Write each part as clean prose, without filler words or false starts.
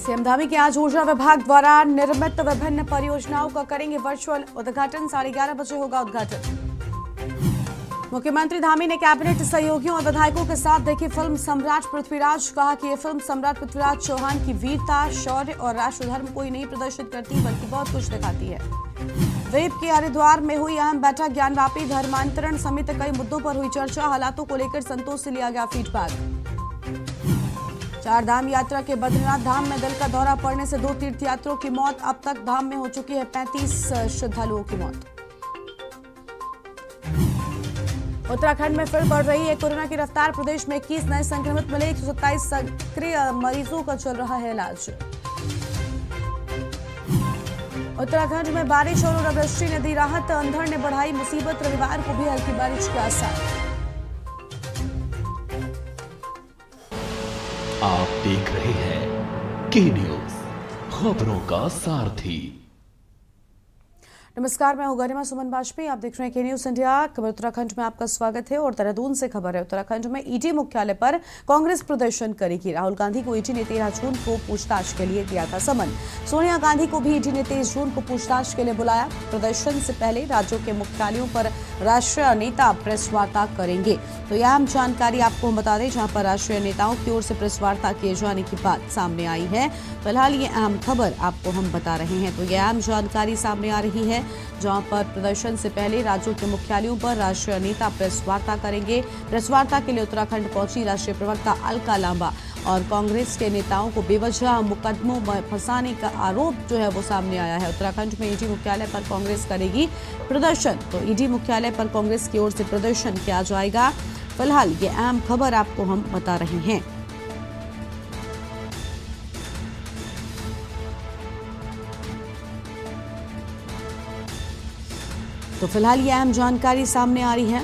CM Dhami के आज ऊर्जा विभाग द्वारा निर्मित विभिन्न परियोजनाओं का करेंगे वर्चुअल उद्घाटन। 11:30 बजे होगा उद्घाटन। मुख्यमंत्री धामी ने कैबिनेट सहयोगियों और विधायकों के साथ देखी फिल्म सम्राट पृथ्वीराज। कहा कि यह फिल्म सम्राट पृथ्वीराज चौहान की वीरता, शौर्य और राष्ट्रधर्म को ही नहीं प्रदर्शित करती बल्कि बहुत कुछ दिखाती है। वेब के हरिद्वार में हुई अहम बैठक। ज्ञानव्यापी धर्मांतरण समेत कई मुद्दों पर हुई चर्चा। हालातों को लेकर संतोष से लिया गया फीडबैक। चार धाम यात्रा के बद्रीनाथ धाम में दिल का दौरा पड़ने से 2 तीर्थयात्रियों की मौत। अब तक धाम में हो चुकी है 35 श्रद्धालुओं की मौत। उत्तराखंड में फिर बढ़ रही है कोरोना की रफ्तार। प्रदेश में 21 नए संक्रमित मिले। 127 सक्रिय मरीजों का चल रहा है इलाज। उत्तराखंड में बारिश और ओलावृष्टि ने दी राहत। अंधड़ ने बढ़ाई मुसीबत। रविवार को भी हल्की बारिश के आसार। आप देख रहे हैं के न्यूज, खबरों का सारथी। नमस्कार, मैं हूं गरिमा सुमन वाजपेयी। आप देख रहे हैं के न्यूज इंडिया। खबर उत्तराखंड में आपका स्वागत है और देहरादून से खबर है। उत्तराखंड में ईडी मुख्यालय पर कांग्रेस प्रदर्शन करेगी। राहुल गांधी को ईडी ने 13 जून को पूछताछ के लिए दिया था समन। सोनिया गांधी को भी ईडी ने 23 जून को पूछताछ के लिए बुलाया। प्रदर्शन से पहले राज्यों के मुख्यालयों पर राष्ट्रीय नेता प्रेस वार्ता करेंगे। तो यह अहम जानकारी आपको हम बता दें, जहां पर राष्ट्रीय नेताओं की ओर से प्रेस वार्ता किए जाने की बात सामने आई है। फिलहाल ये अहम खबर आपको हम बता रहे हैं। तो यह अहम जानकारी सामने आ रही है, जहां पर प्रदर्शन से पहले राज्यों के मुख्यालयों पर राष्ट्रीय नेता प्रेस वार्ता करेंगे। प्रेस वार्ता के लिए उत्तराखंड पहुंची राष्ट्रीय प्रवक्ता अलका लांबा और कांग्रेस के नेताओं को बेवजह मुकदमों में फंसाने का आरोप जो है वो सामने आया है। उत्तराखंड में ईडी मुख्यालय पर कांग्रेस करेगी प्रदर्शन। तो ईडी मुख्यालय पर कांग्रेस की ओर से प्रदर्शन किया जाएगा। फिलहाल ये अहम खबर आपको हम बता रहे हैं। तो फिलहाल ये अहम जानकारी सामने आ रही है,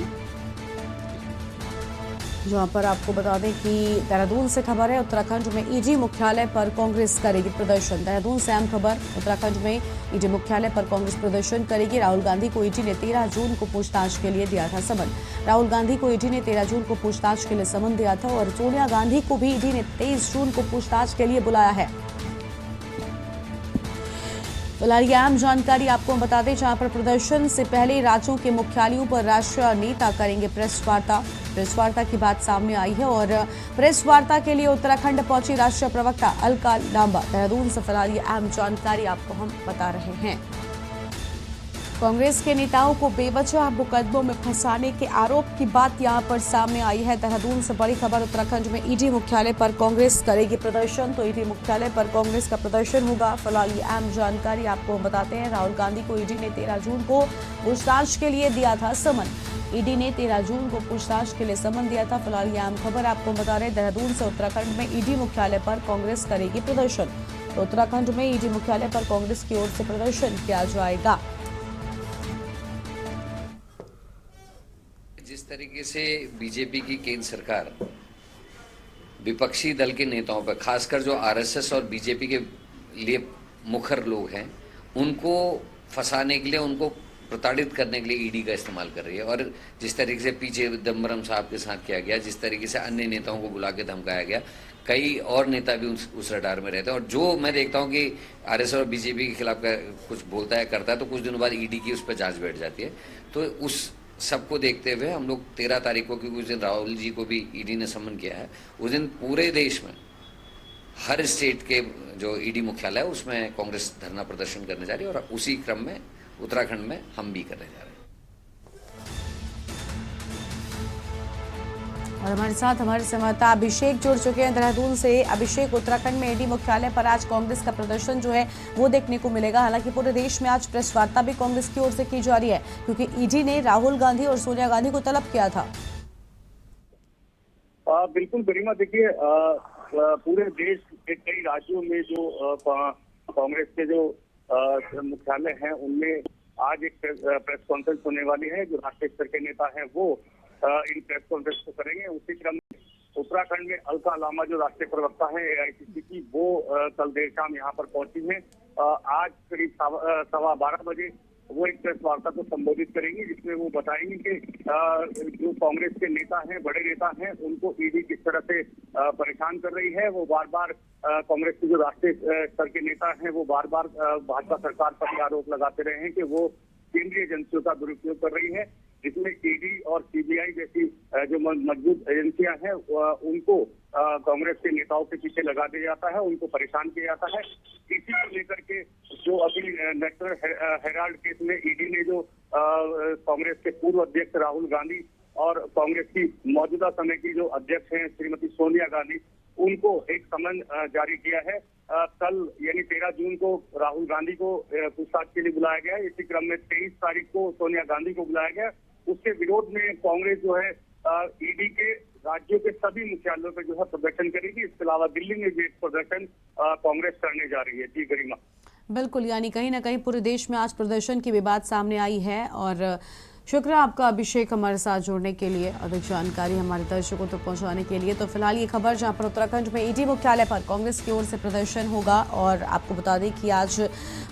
जहां पर आपको बता दें कि देहरादून से खबर है। उत्तराखंड में ईडी मुख्यालय पर कांग्रेस करेगी प्रदर्शन। देहरादून से अहम खबर। उत्तराखंड में ईडी मुख्यालय पर कांग्रेस प्रदर्शन करेगी। राहुल गांधी को ईडी ने 13 जून को पूछताछ के लिए दिया था समन। राहुल गांधी को ईडी ने 13 जून को पूछताछ के लिए समन दिया था और सोनिया गांधी को भी ईडी ने 23 जून को पूछताछ के लिए बुलाया है। फिलहाल ये अहम जानकारी आपको हम बता दें, जहां पर प्रदर्शन से पहले राज्यों के मुख्यालयों पर राष्ट्रीय नेता करेंगे प्रेस वार्ता। प्रेस वार्ता की बात सामने आई है और प्रेस वार्ता के लिए उत्तराखंड पहुंची राष्ट्रीय प्रवक्ता अलका लांबा। देहरादून से फिलहाल ये अहम जानकारी आपको हम बता रहे हैं। कांग्रेस के नेताओं को बेवजह मुकदमों में फंसाने के आरोप की बात यहां पर सामने आई है। देहरादून से बड़ी खबर। उत्तराखंड में ईडी मुख्यालय पर कांग्रेस करेगी प्रदर्शन। तो ईडी मुख्यालय पर कांग्रेस का प्रदर्शन होगा। फिलहाल ये अहम जानकारी आपको हम बताते हैं। राहुल गांधी को ईडी ने 13 जून को पूछताछ के लिए दिया था समन। ईडी ने 13 जून को पूछताछ के लिए समन दिया था। फिलहाल ये अहम खबर आपको बता रहे हैं। देहरादून से उत्तराखंड में ईडी मुख्यालय पर कांग्रेस करेगी प्रदर्शन। तो उत्तराखंड में ईडी मुख्यालय पर कांग्रेस की ओर से प्रदर्शन किया जाएगा। जिस तरीके से बीजेपी की केंद्र सरकार विपक्षी दल के नेताओं पर, खासकर जो आरएसएस और बीजेपी के लिए मुखर लोग हैं, उनको फंसाने के लिए, उनको प्रताड़ित करने के लिए ईडी का इस्तेमाल कर रही है। और जिस तरीके से पीछे चिदंबरम साहब के साथ किया गया, जिस तरीके से अन्य नेताओं को बुला के धमकाया गया, कई और नेता भी उस रडार में रहते हैं। और जो मैं देखता हूं कि आरएसएस और बीजेपी के खिलाफ कुछ बोलता है, करता है, तो कुछ दिनों बाद ईडी की उस पर जांच बैठ जाती है। तो उस सबको देखते हुए हम लोग 13 तारीख को, क्योंकि उस दिन राहुल जी को भी ईडी ने समन किया है, उस दिन पूरे देश में हर स्टेट के जो ईडी मुख्यालय है उसमें कांग्रेस धरना प्रदर्शन करने जा रही है। और उसी क्रम में उत्तराखंड में हम भी करने जा रहे हैं। और हमारे साथ हमारे संवाददाता अभिषेक जुड़ चुके हैं देहरादून से। अभिषेक, उत्तराखंड में ईडी मुख्यालय पर आज कांग्रेस का प्रदर्शन जो है वो देखने को मिलेगा। हालांकि पूरे देश में आज प्रेस वार्ता भी कांग्रेस की ओर से की जा रही है, क्योंकि ईडी ने राहुल गांधी और सोनिया गांधी को तलब किया था। बिल्कुल गरिमा, देखिए पूरे देश के कई राज्यों में जो कांग्रेस के जो मुख्यालय हैं उनमें आज एक प्रेस कॉन्फ्रेंस होने वाली है। जो राष्ट्रीय स्तर के नेता हैं वो इन प्रेस कॉन्फ्रेंस को करेंगे। उसी क्रम में उत्तराखंड में अलका लांबा जो राष्ट्रीय प्रवक्ता है एआईसीसी की, वो कल देर शाम यहाँ पर पहुंची हैं। आज करीब 12:15 बजे वो एक प्रेस वार्ता को संबोधित करेंगी, जिसमें वो बताएंगी कि जो कांग्रेस के नेता हैं, बड़े नेता हैं, उनको ईडी किस तरह से परेशान कर रही है। वो बार बार कांग्रेस के जो राष्ट्रीय स्तर के नेता हैं, वो बार बार भाजपा सरकार पर ये आरोप लगाते रहे हैं कि वो केंद्रीय एजेंसियों का दुरुपयोग कर रही है, जिसमें ईडी और सीबीआई जैसी जो मजबूत एजेंसियां हैं उनको कांग्रेस के नेताओं के पीछे लगा दिया जाता है, उनको परेशान किया जाता है। इसी को लेकर के जो अभी नेशनल हेराल्ड केस में ईडी ने जो कांग्रेस के पूर्व अध्यक्ष राहुल गांधी और कांग्रेस की मौजूदा समय की जो अध्यक्ष हैं श्रीमती सोनिया गांधी, उनको एक समन जारी किया है। कल यानी 13 जून को राहुल गांधी को पूछताछ के लिए बुलाया गया है। इसी क्रम में 23 तारीख को सोनिया गांधी को बुलाया गया। उसके विरोध में कांग्रेस जो है ईडी के राज्यों के सभी मुख्यालयों पर जो है प्रदर्शन करेगी। इसके अलावा दिल्ली में भी एक प्रदर्शन कांग्रेस करने जा रही है। जी गरिमा। बिल्कुल, यानी कहीं ना कहीं पूरे देश में आज प्रदर्शन की भी बात सामने आई है। और शुक्र आपका अभिषेक हमारे साथ जुड़ने के लिए, अधिक जानकारी हमारे दर्शकों तक पहुंचाने के लिए। तो फिलहाल ये खबर जहां पर उत्तराखंड में ईडी मुख्यालय पर कांग्रेस की ओर से प्रदर्शन होगा। और आपको बता दें कि आज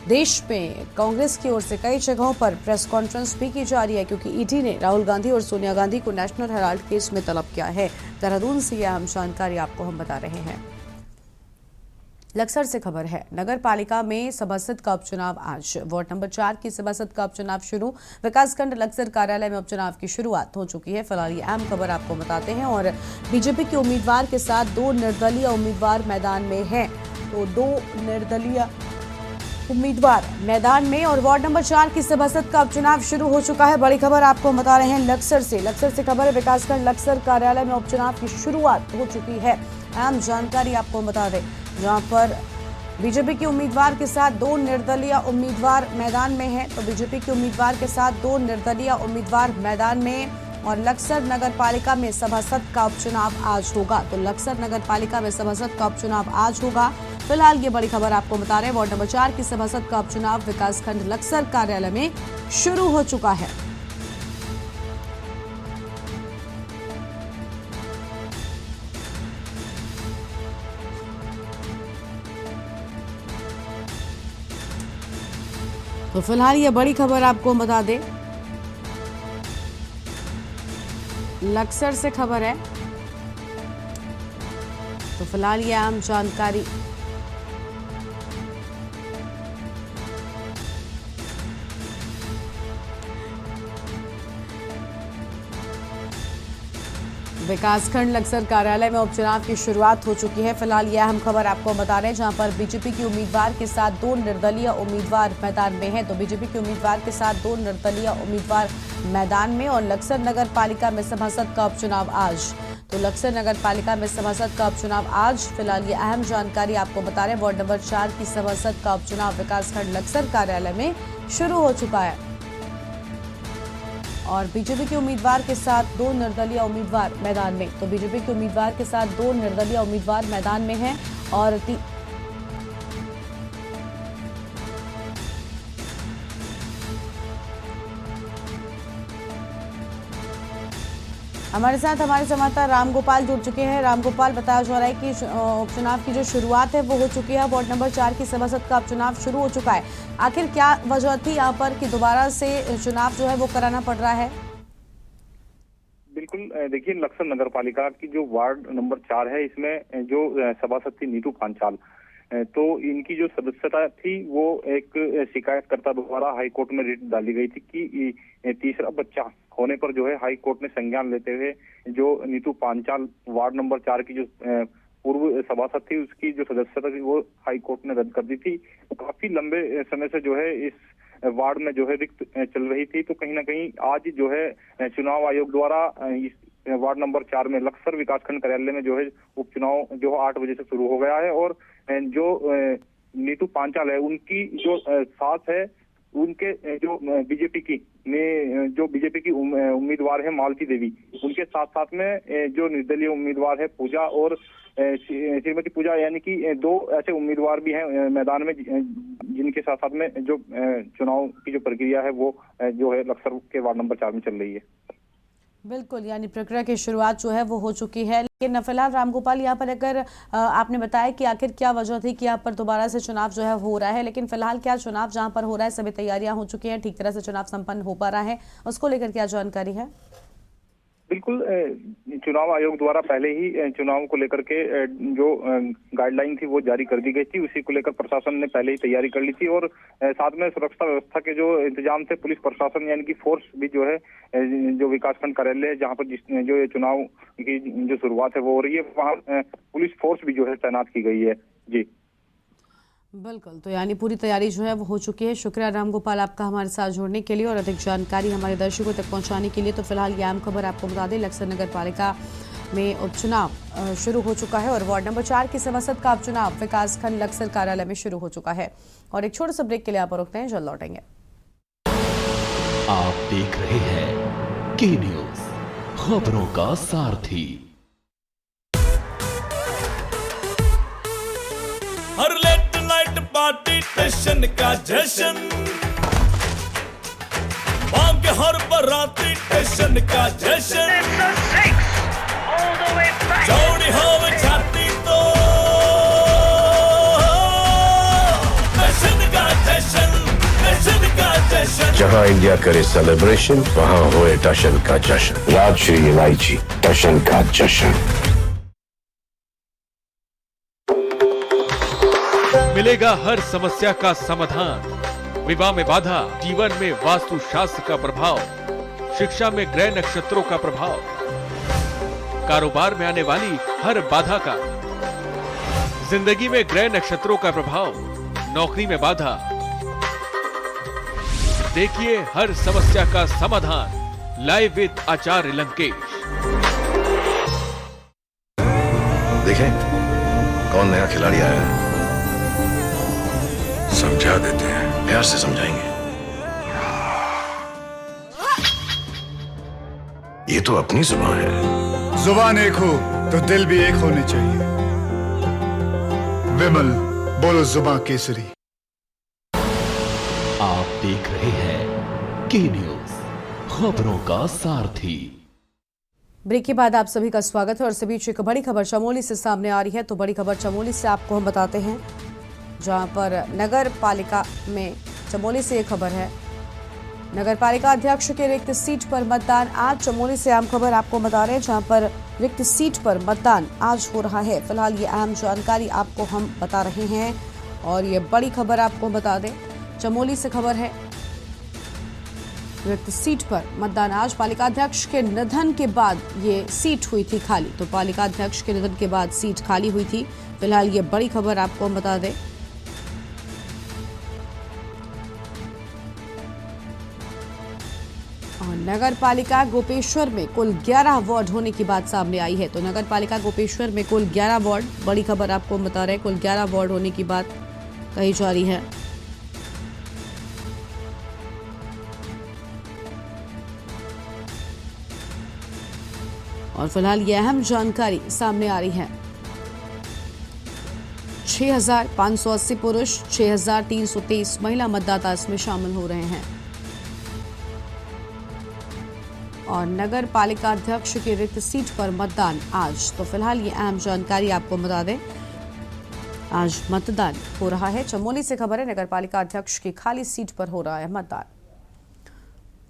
देश में कांग्रेस की ओर से कई जगहों पर प्रेस कॉन्फ्रेंस भी की जा रही है, क्योंकि ईडी ने राहुल गांधी और सोनिया गांधी को नेशनल हेराल्ड केस में तलब किया है। देहरादून से यह अहम जानकारी आपको हम बता रहे हैं। लक्सर से खबर है, नगर पालिका में सभासद का उपचुनाव आज। वार्ड नंबर 4 की सभासद का उपचुनाव शुरू। विकासखंड लक्सर कार्यालय में उपचुनाव की शुरुआत हो चुकी है। फिलहाल ये अहम खबर आपको बताते हैं। और बीजेपी के उम्मीदवार के साथ 2 निर्दलीय उम्मीदवार मैदान में हैं। तो 2 निर्दलीय उम्मीदवार मैदान में। और वार्ड नंबर 4 की सभासद का उपचुनाव शुरू हो चुका है। बड़ी खबर आपको बता रहे हैं लक्सर से खबर है, विकासखंड लक्सर कार्यालय में उपचुनाव की शुरुआत हो चुकी है। अहम जानकारी आपको बता दें, जहां पर बीजेपी के उम्मीदवार के साथ 2 निर्दलीय उम्मीदवार मैदान में हैं। तो बीजेपी के उम्मीदवार के साथ 2 निर्दलीय उम्मीदवार मैदान में। और लक्सर नगर पालिका में सभासद का उपचुनाव आज होगा। तो लक्सर नगर पालिका में सभासद का उपचुनाव आज होगा। फिलहाल ये बड़ी खबर आपको बता रहे हैं, वार्ड नंबर 4 की सभासद का उपचुनाव विकासखंड लक्सर कार्यालय में शुरू हो चुका है। तो फिलहाल ये बड़ी खबर आपको बता दें, लक्सर से खबर है। तो फिलहाल ये अहम जानकारी विकासखंड लक्सर कार्यालय में उपचुनाव की शुरुआत हो चुकी है। फिलहाल यह अहम खबर आपको बता रहे हैं, जहां पर बीजेपी की उम्मीदवार के साथ 2 निर्दलीय उम्मीदवार मैदान में हैं। तो बीजेपी के उम्मीदवार के साथ 2 निर्दलीय उम्मीदवार मैदान में। और लक्सर नगर पालिका में सभासद का उपचुनाव आज। तो लक्सर नगर पालिका में सभासद का उपचुनाव आज। फिलहाल ये अहम जानकारी आपको बता रहे हैं, वार्ड नंबर 4 की सभासद का उपचुनाव विकासखंड लक्सर कार्यालय में शुरू हो चुका है। और बीजेपी के उम्मीदवार के साथ 2 निर्दलीय उम्मीदवार मैदान में। तो बीजेपी के उम्मीदवार के साथ 2 निर्दलीय उम्मीदवार मैदान में हैं। और हमारे साथ हमारे संवाददाता रामगोपाल जुड़ चुके हैं। रामगोपाल, बताया जा रहा है कि उपचुनाव की जो शुरुआत है वो हो चुकी है। वार्ड नंबर 4 की सभासद का उपचुनाव शुरू हो चुका है। आखिर क्या वजह थी यहाँ पर कि दोबारा से चुनाव जो है वो कराना पड़ रहा है? बिल्कुल, देखिए लक्सर नगर पालिका की जो वार्ड नंबर 4 है, इसमें जो सभासद थी नीतू पांचाल, तो इनकी जो सदस्यता थी वो एक शिकायतकर्ता द्वारा हाईकोर्ट में रिट डाली गई थी कि तीसरा बच्चा होने पर जो है हाईकोर्ट ने संज्ञान लेते हुए जो नीतू पांचाल वार्ड नंबर 4 की जो पूर्व सभासद थी उसकी जो सदस्यता थी वो हाईकोर्ट ने रद्द कर दी थी। काफी लंबे समय से जो है इस वार्ड में जो है रिक्त चल रही थी। तो कहीं ना कहीं आज जो है चुनाव आयोग द्वारा इस वार्ड नंबर 4 में लक्सर विकासखंड कार्यालय में जो है उपचुनाव जो 8 बजे से शुरू हो गया है। और जो नीतू पांचाल है उनकी जो सास है, उनके जो बीजेपी की उम्मीदवार है मालती देवी, उनके साथ साथ में जो निर्दलीय उम्मीदवार है पूजा और श्रीमती पूजा, यानी कि 2 ऐसे उम्मीदवार भी हैं मैदान में जिनके साथ साथ में जो चुनाव की जो प्रक्रिया है वो जो है लक्सर के वार्ड नंबर 4 में चल रही है। बिल्कुल, यानी प्रक्रिया की शुरुआत जो है वो हो चुकी है, लेकिन फिलहाल रामगोपाल यहाँ पर अगर आपने बताया कि आखिर क्या वजह थी कि यहाँ पर दोबारा से चुनाव जो है हो रहा है, लेकिन फिलहाल क्या चुनाव जहाँ पर हो रहा है सभी तैयारियां हो चुकी हैं, ठीक तरह से चुनाव संपन्न हो पा रहा है, उसको लेकर क्या जानकारी है? बिल्कुल, चुनाव आयोग द्वारा पहले ही चुनाव को लेकर के जो गाइडलाइन थी वो जारी कर दी गई थी। उसी को लेकर प्रशासन ने पहले ही तैयारी कर ली थी और साथ में सुरक्षा व्यवस्था के जो इंतजाम थे, पुलिस प्रशासन यानी कि फोर्स भी जो है, जो विकासखंड कार्यालय जहां पर जो ये चुनाव की जो शुरुआत है वो हो रही है, वहाँ पुलिस फोर्स भी जो है तैनात की गई है। जी बिल्कुल, तो यानी पूरी तैयारी जो है वो हो चुकी है। शुक्रिया रामगोपाल आपका हमारे साथ जुड़ने के लिए और अधिक जानकारी हमारे दर्शकों तक पहुंचाने के लिए। तो फिलहाल ये अहम खबर आपको बता दें, लक्सर नगर पालिका में उपचुनाव शुरू हो चुका है और वार्ड नंबर 4 की सभासद का उपचुनाव विकासखंड लक्सर कार्यालय में शुरू हो चुका है। और एक छोटे से ब्रेक के लिए आप रुकते हैं, जल्द लौटेंगे। आप देख रहे हैं के न्यूज, खबरों का सारथी। हर लेट नाइट पार्टी टेंशन का जश्न, बांग हर बराती टेंशन का जश्न, चौड़ी हो छाती तो टेंशन का जश्न, टेंशन का जश्न। जहां इंडिया करे सेलिब्रेशन, वहां होए टशन का जश्न। राजश्री इलायची, टशन का जश्न। मिलेगा हर समस्या का समाधान, विवाह में बाधा, जीवन में वास्तु शास्त्र का प्रभाव, शिक्षा में ग्रह नक्षत्रों का प्रभाव, कारोबार में आने वाली हर बाधा का, जिंदगी में ग्रह नक्षत्रों का प्रभाव, नौकरी में बाधा। देखिए हर समस्या का समाधान लाइव विद आचार्य लंकेश। देखें कौन नया खिलाड़ी आया है, समझा देते हैं, प्यार से समझाएंगे। ये तो अपनी जुबान है। जुबान एक हो तो दिल भी एक होने चाहिए। विमल, बोलो जुबान केसरी। आप देख रहे हैं के न्यूज, खबरों का सारथी। ब्रेक के बाद आप सभी का स्वागत है और इस बीच एक बड़ी खबर चमोली से सामने आ रही है। तो बड़ी खबर चमोली से आपको हम बताते हैं, जहां पर नगर पालिका में चमोली से एक खबर है, नगर पालिका अध्यक्ष के रिक्त सीट पर मतदान आज। चमोली से अहम खबर आपको बता रहे हैं, जहां पर रिक्त सीट पर मतदान आज हो रहा है। फिलहाल ये अहम जानकारी आपको हम बता रहे हैं और ये बड़ी खबर आपको बता दें, चमोली से खबर है, रिक्त सीट पर मतदान आज। पालिका अध्यक्ष के निधन के बाद ये सीट हुई थी खाली, तो पालिका अध्यक्ष के निधन के बाद सीट खाली हुई थी। फिलहाल ये बड़ी खबर आपको हम बता दें। और नगर पालिका गोपेश्वर में कुल 11 वार्ड होने की बात सामने आई है। तो नगर पालिका गोपेश्वर में कुल 11 वार्ड, बड़ी खबर आपको बता रहे हैं, कुल 11 वार्ड होने की बात कही जा रही है। और फिलहाल ये अहम जानकारी सामने आ रही है, 6,580 पुरुष, 6,323 महिला मतदाता इसमें शामिल हो रहे हैं। और नगर पालिका अध्यक्ष की रिक्त सीट पर मतदान आज। तो फिलहाल ये अहम जानकारी आपको बता दें, आज मतदान हो रहा है। चमोली से खबर है, नगर पालिका अध्यक्ष की खाली सीट पर हो रहा है मतदान।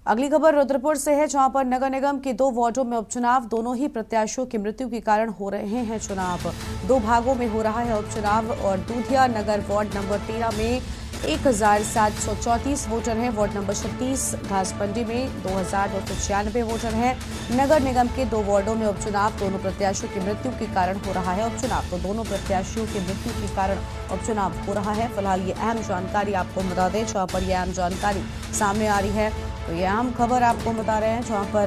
अगली खबर रुद्रपुर से है, जहां पर नगर निगम के 2 वार्डों में उपचुनाव, दोनों ही प्रत्याशियों की मृत्यु के कारण हो रहे हैं चुनाव। 2 भागों में हो रहा है उपचुनाव और दूधिया नगर वार्ड नंबर 13 में 1,734 वोटर हैं, वार्ड नंबर 36 घासपंडी में 2,296 वोटर हैं। नगर निगम के 2 वार्डों में उपचुनाव, दोनों प्रत्याशियों की मृत्यु के कारण हो रहा है उपचुनाव। तो दोनों प्रत्याशियों की मृत्यु के कारण उपचुनाव हो रहा है। फिलहाल ये अहम जानकारी आपको बता दें, जहाँ पर यह अहम जानकारी सामने आ रही है। तो ये अहम खबर आपको बता रहे हैं, जहाँ पर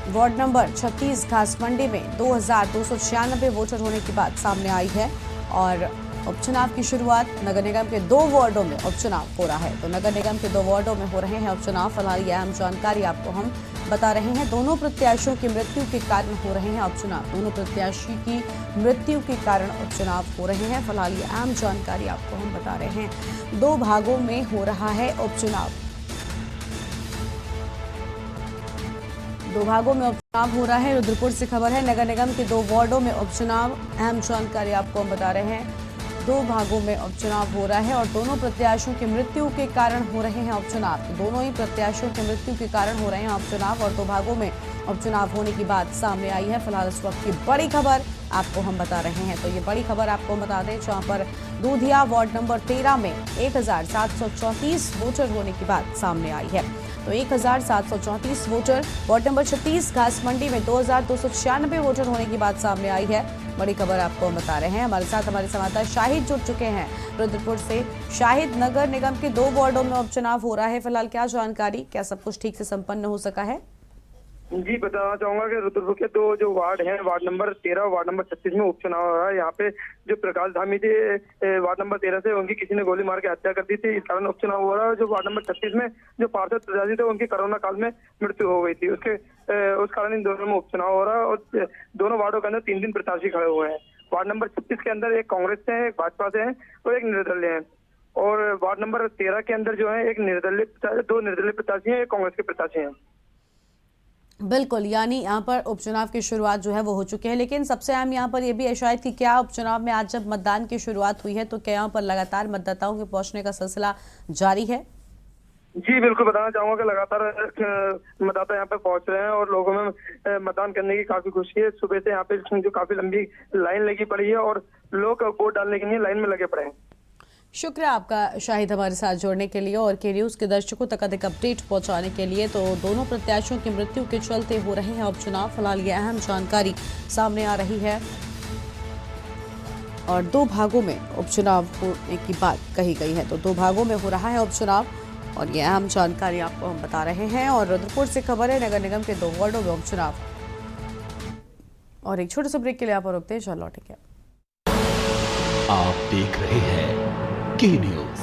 वार्ड नंबर 36 घासमंडी में 2,296 वोटर होने की बात सामने आई है और उपचुनाव की शुरुआत नगर निगम के 2 वार्डों में उपचुनाव हो रहा है। तो नगर निगम के 2 वार्डों में हो रहे हैं उपचुनाव। फिलहाल यह अहम जानकारी आपको हम बता रहे हैं, दोनों प्रत्याशियों की मृत्यु के कारण हो रहे हैं उपचुनाव, दोनों प्रत्याशी की मृत्यु के कारण उपचुनाव हो रहे हैं। फिलहाल ये अहम जानकारी आपको हम बता रहे हैं, 2 भागों में हो रहा है उपचुनाव। दो भागों में उपचुनाव हो रहा है। रुद्रपुर से खबर है, नगर निगम के 2 वार्डों में उपचुनाव। अहम जानकारी आपको हम बता रहे हैं, 2 भागों में उपचुनाव हो रहा है और दोनों प्रत्याशियों की मृत्यु के कारण हो रहे हैं उपचुनाव। दोनों ही प्रत्याशियों की मृत्यु के कारण हो रहे हैं उपचुनाव और 2 भागों में उपचुनाव होने की बात सामने आई है। फिलहाल इस वक्त की बड़ी खबर आपको हम बता रहे हैं। तो ये बड़ी खबर आपको हम बता दें, जहां पर दूधिया वार्ड नंबर 13 में 1734 वोटर होने की बात सामने आई है। तो 1734 वोटर, वार्ड नंबर 36 घास मंडी में 2296 वोटर होने की बात सामने आई है। बड़ी खबर आपको हम बता रहे हैं। हमारे साथ हमारे संवाददाता शाहिद जुड़ चुके हैं रुद्रपुर से। शाहिद, नगर निगम के 2 वार्डों में उपचुनाव हो रहा है, फिलहाल क्या जानकारी, क्या सब कुछ ठीक से संपन्न हो सका है? जी, बताना चाहूंगा कि रुद्रपुर के 2 जो वार्ड हैं, वार्ड नंबर 13 और वार्ड नंबर 36 में उपचुनाव हो रहा है। यहाँ पे जो प्रकाश धामी थे वार्ड नंबर 13 से, उनकी किसी ने गोली मार के हत्या कर दी थी, इस कारण उपचुनाव हो रहा है। जो वार्ड नंबर 36 में जो पार्षद प्रत्याशी थे, उनकी कोरोना काल में मृत्यु हो गई थी, उस कारण इन दोनों में उपचुनाव हो रहा है। और दोनों वार्डों के अंदर 3 प्रत्याशी खड़े हुए हैं। वार्ड नंबर 36 के अंदर एक कांग्रेस से है, एक भाजपा से है और एक निर्दलीय है। और वार्ड नंबर 13 के अंदर जो है एक 2 निर्दलीय प्रत्याशी हैं, एक कांग्रेस के प्रत्याशी हैं। बिल्कुल, यानी यहाँ पर उपचुनाव की शुरुआत जो है वो हो चुकी है। लेकिन सबसे अहम यहाँ पर ये भी है शायद कि क्या उपचुनाव में आज जब मतदान की शुरुआत हुई है तो क्या यहाँ पर लगातार मतदाताओं के पहुंचने का सिलसिला जारी है? जी बिल्कुल, बताना चाहूंगा कि लगातार मतदाता यहाँ पे पहुंच रहे हैं और लोगों में मतदान करने की काफी खुशी है। सुबह से यहाँ पे जो काफी लंबी लाइन लगी पड़ी है और लोग वोट डालने के लिए लाइन में लगे पड़े हैं। शुक्रिया आपका शाहिद हमारे साथ जोड़ने के लिए और के न्यूज़ के दर्शकों तक अधिक अपडेट पहुंचाने के लिए। तो दोनों प्रत्याशियों की मृत्यु के चलते हो रहे हैं उपचुनाव, फिलहाल ये अहम जानकारी सामने आ रही है और 2 भागों में उपचुनाव होने की बात कही गई है। तो 2 भागों में हो रहा है उपचुनाव और ये अहम जानकारी आपको हम बता रहे हैं। और रुद्रपुर से खबर है, नगर निगम के 2 वार्डों में उपचुनाव। और एक छोटे से ब्रेक के लिए आप रुकते हैं, चल लौटेंगे। आप देख रहे हैं के न्यूज,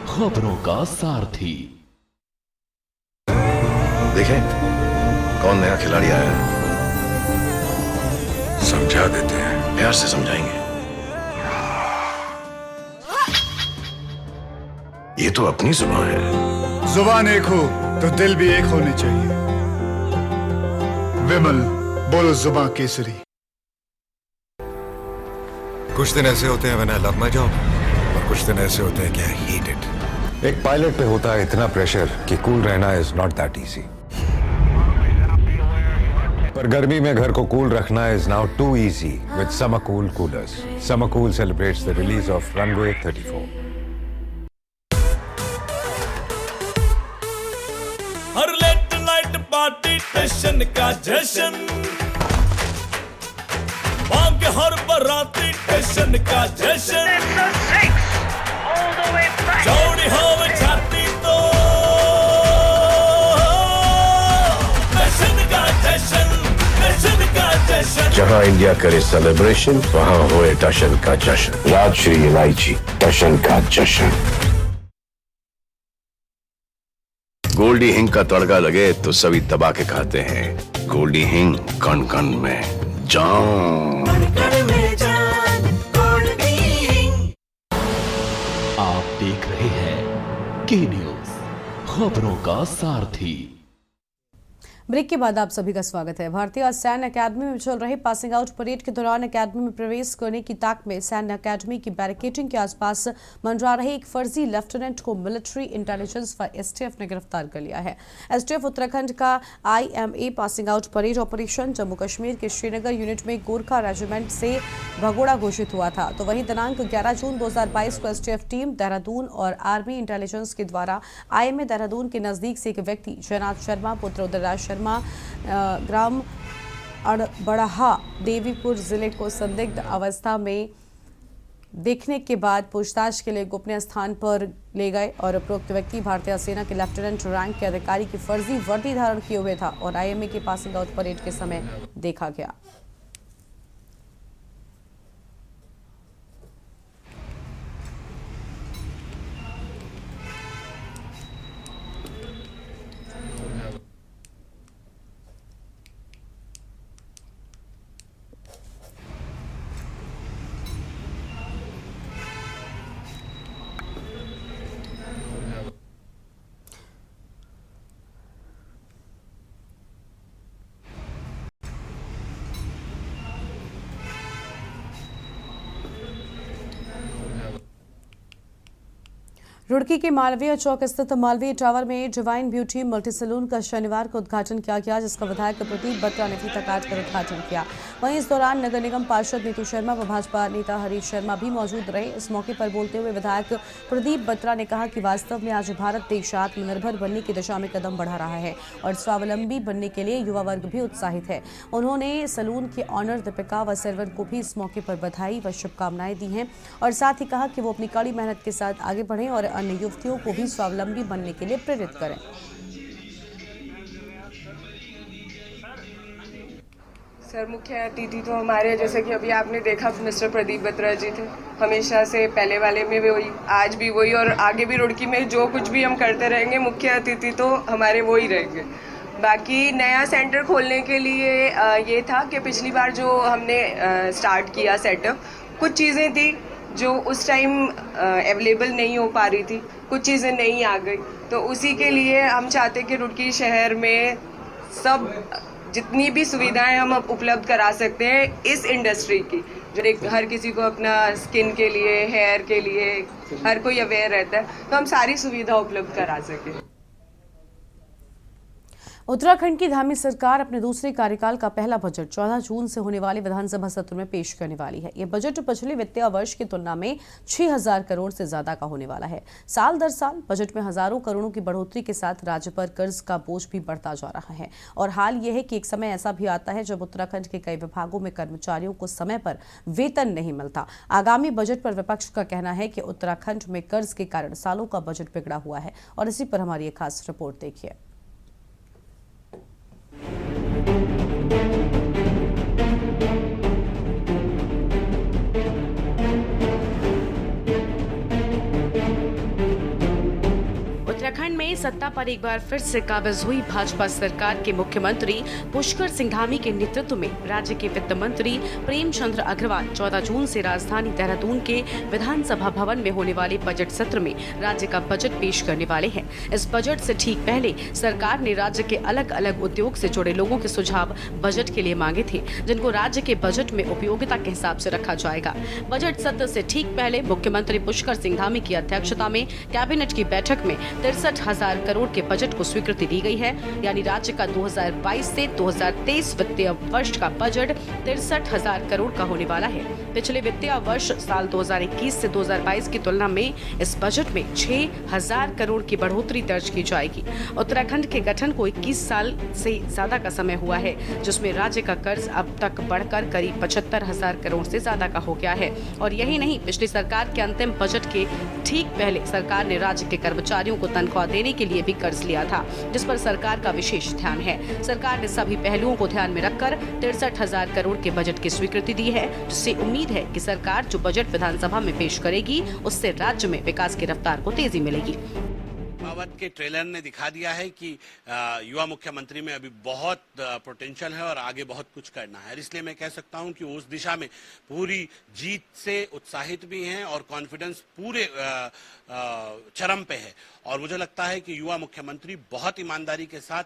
खबरों का सारथी। देखें कौन नया खिलाड़ी आया है, समझा देते हैं, प्यार से समझाएंगे। ये तो अपनी जुबान है। जुबान एक हो तो दिल भी एक होने चाहिए। विमल, बोलो जुबान केसरी। कुछ दिन ऐसे होते हैं when I love my job, और कुछ दिन ऐसे होते हैं कि आई हेट इट। एक पायलट पे होता है इतना प्रेशर कि कूल रहना इज नॉट दैट इजी। पर गर्मी में घर को कूल रखना is now too easy with summer cool coolers. Summer cool celebrates the release of Runway 34। हर लेट नाइट पार्टी टेंशन का जश्न, बांग हर बराती टेंशन का जश्न, चौड़ी हो छाती तो टेंशन का जश्न, टेंशन का जश्न। जहां इंडिया करे सेलिब्रेशन, वहां होए टशन का जश्न। राजश्री इलायची, टशन का जश्न। गोल्डी हिंग का तड़का लगे तो सभी दबा के खाते हैं। गोल्डी हिंग, कण कण में जान। आप देख रहे हैं के न्यूज, खबरों का सारथी। ब्रेक के बाद आप सभी का स्वागत है। भारतीय सैन्य अकादमी में चल रही पासिंग आउट परेड के दौरान अकादमी में प्रवेश करने की ताक में सैन्य अकादमी की बैरिकेडिंग के आसपास मंडरा रहे एक फर्जी लेफ्टिनेंट को मिलिट्री इंटेलिजेंस व एसटीएफ ने गिरफ्तार कर लिया है। एसटीएफ उत्तराखंड का IMA passing out parade operation Jammu Kashmir के श्रीनगर यूनिट में गोरखा रेजिमेंट से भगोड़ा घोषित हुआ था। तो वहीं दिनांक 11 जून 2022 को एसटीएफ टीम देहरादून और आर्मी इंटेलिजेंस के द्वारा IMA देहरादून के नजदीक से एक व्यक्ति जयनाथ शर्मा पुत्र उदयराज शर्मा ग्राम अड़बड़हा देवीपुर जिले को संदिग्ध अवस्था में देखने के बाद पूछताछ के लिए गोपनीय स्थान पर ले गए और उपरोक्त व्यक्ति भारतीय सेना के लेफ्टिनेंट रैंक के अधिकारी की फर्जी वर्दी धारण किए हुए था और IMA के पासिंग आउट परेड के समय देखा गया। रुड़की के मालवीय चौक स्थित मालवीय टावर में डिवाइन ब्यूटी मल्टी सैलून का शनिवार को उद्घाटन किया गया, जिसका विधायक प्रदीप बत्रा ने फीता काटकर उद्घाटन किया। वहीं इस दौरान नगर निगम पार्षद नीतू शर्मा व भाजपा नेता हरीश शर्मा भी मौजूद रहे। इस मौके पर बोलते हुए विधायक प्रदीप बत्रा ने कहा कि वास्तव में आज भारत देश आत्मनिर्भर बनने की दिशा में कदम बढ़ा रहा है और स्वावलंबी बनने के लिए युवा वर्ग भी उत्साहित है। उन्होंने सैलून के ऑनर दीपिका व सर्वर को भी इस मौके पर बधाई व शुभकामनाएं दी हैं और साथ ही कहा कि वो अपनी कड़ी मेहनत के साथ आगे बढ़ें और अन्य युवतियों को भी स्वावलंबी बनने के लिए प्रेरित करें। सर, मुख्य अतिथि तो हमारे, जैसे कि अभी आपने देखा, मिस्टर प्रदीप बत्रा जी थे। हमेशा से पहले वाले में भी वही, आज भी वही और आगे भी रुड़की में जो कुछ भी हम करते रहेंगे, मुख्य अतिथि तो हमारे वो ही रहेंगे। बाकी नया सेंटर खोलने के लिए ये था कि पिछली बार जो हमने स्टार्ट किया सेटअप, कुछ चीज़ें थी जो उस टाइम अवेलेबल नहीं हो पा रही थी, कुछ चीज़ें नहीं आ गई, तो उसी के लिए हम चाहते कि रुड़की शहर में सब जितनी भी सुविधाएं हम उपलब्ध करा सकते हैं इस इंडस्ट्री की, जो हर किसी को अपना स्किन के लिए, हेयर के लिए हर कोई अवेयर रहता है, तो हम सारी सुविधा उपलब्ध करा सकें। उत्तराखंड की धामी सरकार अपने दूसरे कार्यकाल का पहला बजट 14 जून से होने वाले विधानसभा सत्र में पेश करने वाली है। यह बजट पिछले वित्तीय वर्ष की तुलना में 6,000 करोड़ से ज्यादा का होने वाला है। साल दर साल बजट में हजारों करोड़ों की बढ़ोतरी के साथ राज्य पर कर्ज का बोझ भी बढ़ता जा रहा है और हाल यह है कि एक समय ऐसा भी आता है जब उत्तराखंड के कई विभागों में कर्मचारियों को समय पर वेतन नहीं मिलता। आगामी बजट पर विपक्ष का कहना है कि उत्तराखंड में कर्ज के कारण सालों का बजट बिगड़ा हुआ है और इसी पर हमारी एक खास रिपोर्ट देखिए। उत्तराखंड में सत्ता पर एक बार फिर से काबिज हुई भाजपा सरकार के मुख्यमंत्री पुष्कर सिंह धामी के नेतृत्व में राज्य के वित्त मंत्री प्रेमचंद्र अग्रवाल 14 जून से राजधानी देहरादून के विधानसभा भवन में होने वाले बजट सत्र में राज्य का बजट पेश करने वाले हैं। इस बजट से ठीक पहले सरकार ने राज्य के अलग अलग उद्योग से जुड़े लोगों के सुझाव बजट के लिए मांगे थे, जिनको राज्य के बजट में उपयोगिता के हिसाब से रखा जाएगा। बजट सत्र से ठीक पहले मुख्यमंत्री पुष्कर सिंह धामी की अध्यक्षता में कैबिनेट की बैठक में 63,000 करोड़ के बजट को स्वीकृति दी गई है, यानी राज्य का 2022 से 2023 वित्तीय वर्ष का बजट 63,000 करोड़ का होने वाला है। पिछले वित्तीय वर्ष साल 2021 से 2022 की तुलना में इस बजट में 6,000 करोड़ की बढ़ोतरी दर्ज की जाएगी। उत्तराखंड के गठन को 21 साल से ज्यादा का समय हुआ है, जिसमें राज्य का कर्ज अब तक बढ़कर करीब 75,000 करोड़ से ज्यादा का हो गया है। और यही नहीं, पिछली सरकार के अंतिम बजट के ठीक पहले सरकार ने राज्य के कर्मचारियों को तनख्वाह देने के लिए भी कर्ज लिया था, जिस पर सरकार का विशेष ध्यान है। सरकार ने सभी पहलुओं को ध्यान में रखकर 63,000 करोड़ के बजट की स्वीकृति दी है, जिससे उम्मीद है कि सरकार जो बजट विधानसभा में पेश करेगी उससे राज्य में विकास की रफ्तार को तेजी मिलेगी। अवध के ट्रेलर ने दिखा दिया है कि युवा मुख्यमंत्री में अभी बहुत पोटेंशियल है और आगे बहुत कुछ करना है। इसलिए मैं कह सकता हूं कि उस दिशा में पूरी जीत से उत्साहित भी हैं और कॉन्फिडेंस पूरे चरम पे है। और मुझे लगता है कि युवा मुख्यमंत्री बहुत ईमानदारी के साथ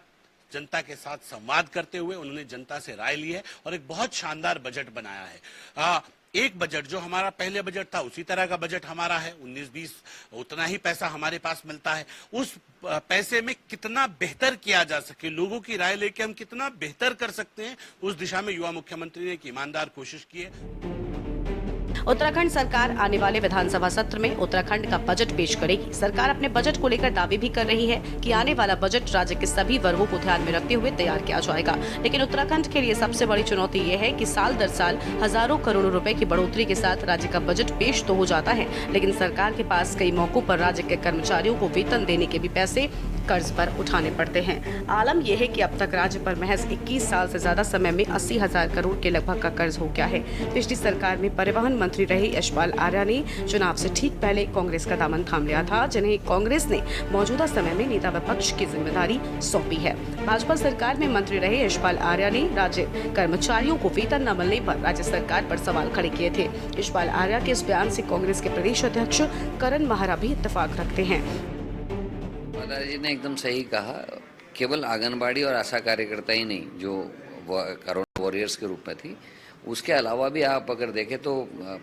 जनता के साथ संवाद करते हुए उन्होंने जनता से राय ली है और एक बहुत शानदार बजट बनाया है। एक बजट जो हमारा पहले बजट था उसी तरह का बजट हमारा है। 19-20 उतना ही पैसा हमारे पास मिलता है। उस पैसे में कितना बेहतर किया जा सके, लोगों की राय लेके हम कितना बेहतर कर सकते हैं, उस दिशा में युवा मुख्यमंत्री ने एक ईमानदार कोशिश की है। उत्तराखंड सरकार आने वाले विधानसभा सत्र में उत्तराखंड का बजट पेश करेगी। सरकार अपने बजट को लेकर दावे भी कर रही है कि आने वाला बजट राज्य के सभी वर्गों को ध्यान में रखते हुए तैयार किया जाएगा। लेकिन उत्तराखंड के लिए सबसे बड़ी चुनौती ये है कि साल दर साल हजारों करोड़ों रुपए की बढ़ोतरी के साथ राज्य का बजट पेश तो हो जाता है, लेकिन सरकार के पास कई मौकों पर राज्य के कर्मचारियों को वेतन देने के भी पैसे कर्ज पर उठाने पड़ते हैं। आलम यह है कि अब तक राज्य पर महज 21 साल से ज्यादा समय में 80,000 करोड़ के लगभग का कर्ज हो गया है। पिछली सरकार में परिवहन मंत्री रहे यशपाल आर्या ने चुनाव से ठीक पहले कांग्रेस का दामन थाम लिया था, जिन्हें कांग्रेस ने मौजूदा समय में नेता विपक्ष की जिम्मेदारी सौंपी है। भाजपा सरकार में मंत्री रहे यशपाल आर्या ने राज्य कर्मचारियों को वेतन न मिलने पर राज्य सरकार पर सवाल खड़े किए थे। यशपाल आर्या के इस बयान से कांग्रेस के प्रदेश अध्यक्ष करण महारा भी इत्तेफाक रखते हैं। जी ने एकदम सही कहा, केवल आंगनबाड़ी और आशा कार्यकर्ता ही नहीं जो कोरोना वॉरियर्स के रूप में थी, उसके अलावा भी आप अगर देखें तो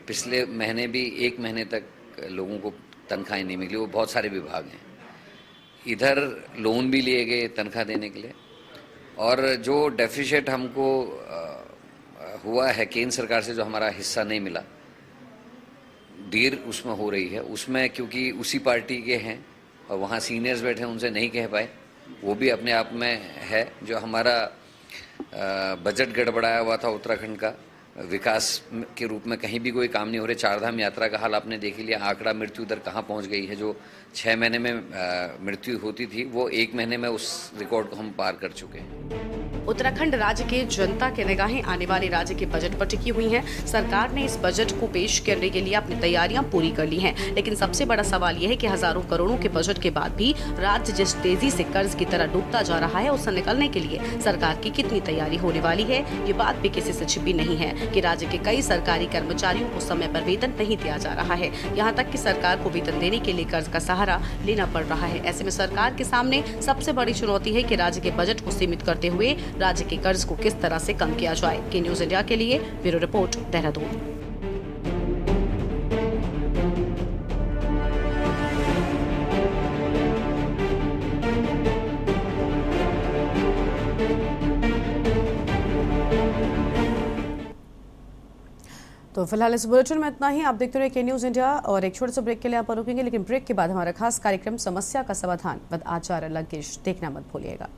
पिछले महीने भी 1 महीने तक लोगों को तनख्वाहें नहीं मिली। वो बहुत सारे विभाग हैं, इधर लोन भी लिए गए तनख्वाह देने के लिए, और जो डेफिसिट हमको हुआ है केंद्र सरकार से, जो हमारा हिस्सा नहीं मिला, देर उसमें हो रही है। उसमें क्योंकि उसी पार्टी के हैं और वहाँ सीनियर्स बैठे हैं, उनसे नहीं कह पाए, वो भी अपने आप में है। जो हमारा बजट गड़बड़ाया हुआ था उत्तराखंड का, विकास के रूप में कहीं भी कोई काम नहीं हो रहे। चारधाम यात्रा का हाल आपने देख लिया, आंकड़ा मृत्यु दर कहाँ पहुँच गई है। जो 6 महीने में मृत्यु होती थी, वो 1 महीने में उस रिकॉर्ड को हम पार कर चुके हैं। उत्तराखंड राज्य के जनता के निगाहें आने वाले राज्य के बजट पर टिकी हुई हैं। सरकार ने इस बजट को पेश करने के लिए अपनी तैयारियां पूरी कर ली हैं, लेकिन सबसे बड़ा सवाल यह है कि हजारों करोड़ों के बजट के बाद भी राज्य जिस तेजी से कर्ज की तरह डूबता जा रहा है, उससे निकलने के लिए सरकार की कितनी तैयारी होने वाली है। ये बात भी किसी से छिपी नहीं है कि राज्य के कई सरकारी कर्मचारियों को समय पर वेतन नहीं दिया जा रहा है। यहाँ तक कि सरकार को वेतन देने के लिए कर्ज का सहारा लेना पड़ रहा है। ऐसे में सरकार के सामने सबसे बड़ी चुनौती है कि राज्य के बजट को सीमित करते हुए राज्य के कर्ज को किस तरह से कम किया जाए। के न्यूज इंडिया के लिए ब्यूरो रिपोर्ट, देहरादून। तो फिलहाल इस बुलेटिन में इतना ही। आप देखते रहिए के न्यूज इंडिया, और एक छोटे से ब्रेक के लिए आप रुकेंगे, लेकिन ब्रेक के बाद हमारा खास कार्यक्रम समस्या का समाधान विद आचार्य लंकेश देखना मत भूलिएगा।